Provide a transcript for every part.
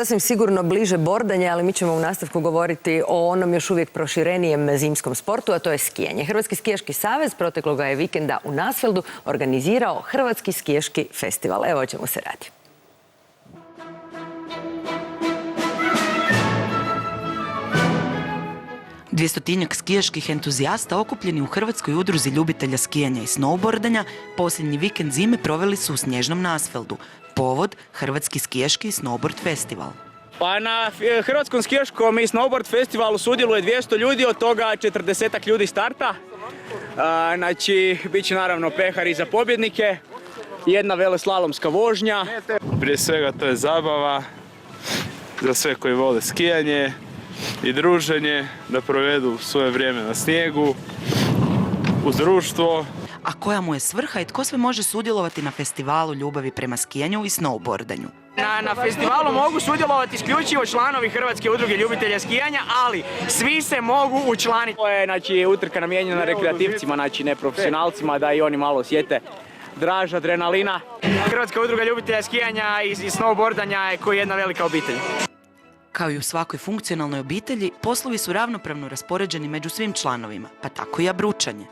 Sasvim sigurno bliže bordanje, ali mi ćemo u nastavku govoriti o onom još uvijek proširenijem zimskom sportu, a to je skijanje. Hrvatski skijaški savez protekloga je vikenda u Nasfeldu organizirao Hrvatski skijaški festival. Evo o čemu se radi. Dvjestotinjak skijaških entuzijasta okupljeni u Hrvatskoj udruzi ljubitelja skijanja i snowboardanja posljednji vikend zime proveli su u snježnom Nasfeldu. Povod Hrvatski skijaški snowboard festival. Pa na Hrvatskom skijaškom i snowboard festivalu sudjeluje 200 ljudi, od toga 40 ljudi starta. Znači, bit će naravno pehari za pobjednike, jedna veleslalomska vožnja. Prije svega to je zabava za sve koji vole skijanje i druženje, da provedu svoje vrijeme na snijegu, uz društvo. A koja mu je svrha i tko sve može sudjelovati na festivalu ljubavi prema skijanju i snowboardanju? Na festivalu mogu sudjelovati isključivo članovi Hrvatske udruge ljubitelja skijanja, ali svi se mogu učlaniti. To je znači, utrka namijenjena rekreativcima, znači neprofesionalcima, da i oni malo osjete draž adrenalina. Hrvatska udruga ljubitelja skijanja i snowboardanja je kao jedna velika obitelj. Kao i u svakoj funkcionalnoj obitelji, poslovi su ravnopravno raspoređeni među svim članovima, pa tako i abručanje.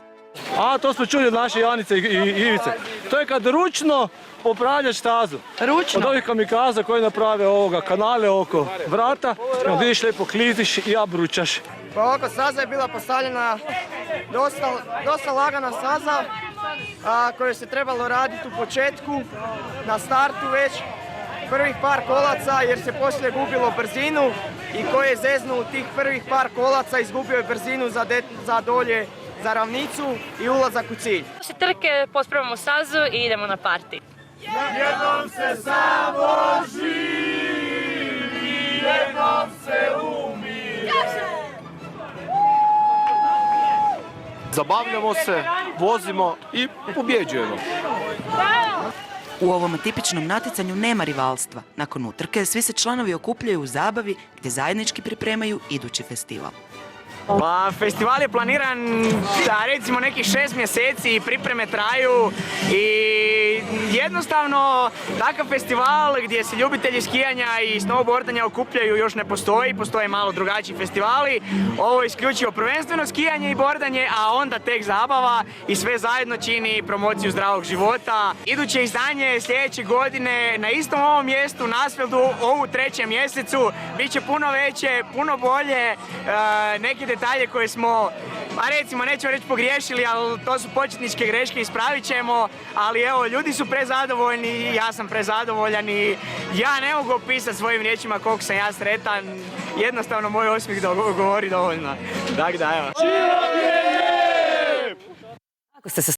A, to smo čuli od naše Janice i Ivice. To je kad ručno popravljaš stazu. Ručno? Od ovih kamikaza koji naprave kanale oko vrata, kad vidiš lijepo kliziš i abručaš. Pa ovako, staza je bila postavljena dosta lagana staza koju se trebalo raditi u početku, na startu već. Prvih par kolaca jer se poslije gubilo brzinu i ko je zeznuo tih prvih par kolaca izgubio je brzinu za dolje, za ravnicu i ulazak u cilj. Poslije trke pospravamo stazu i idemo na parti. Jednom se samo živi, jednom se umire. Zabavljamo se, vozimo i pobjeđujemo. U ovom atipičnom natjecanju nema rivalstva. Nakon utrke svi se članovi okupljaju u zabavi gdje zajednički pripremaju idući festival. Pa, festival je planiran da recimo nekih 6 mjeseci i pripreme traju i jednostavno takav festival gdje se ljubitelji skijanja i snowboardanja okupljaju još ne postoji, postoje malo drugačiji festivali. Ovo je isključivo prvenstveno skijanje i bordanje, a onda tek zabava i sve zajedno čini promociju zdravog života. Iduće izdanje sljedeće godine na istom ovom mjestu u Nasfeldu u 3. mjesecu bit će puno veće, puno bolje, neke detalje koje smo, recimo, nećemo reći pogriješili, ali to su početničke greške, ispravit ćemo, ali evo, ljudi su prezadovoljni i ja sam prezadovoljan i ja ne mogu opisati svojim riječima koliko sam ja sretan, jednostavno moj osmijeh govori dovoljno. Tako da, evo. Ako ste se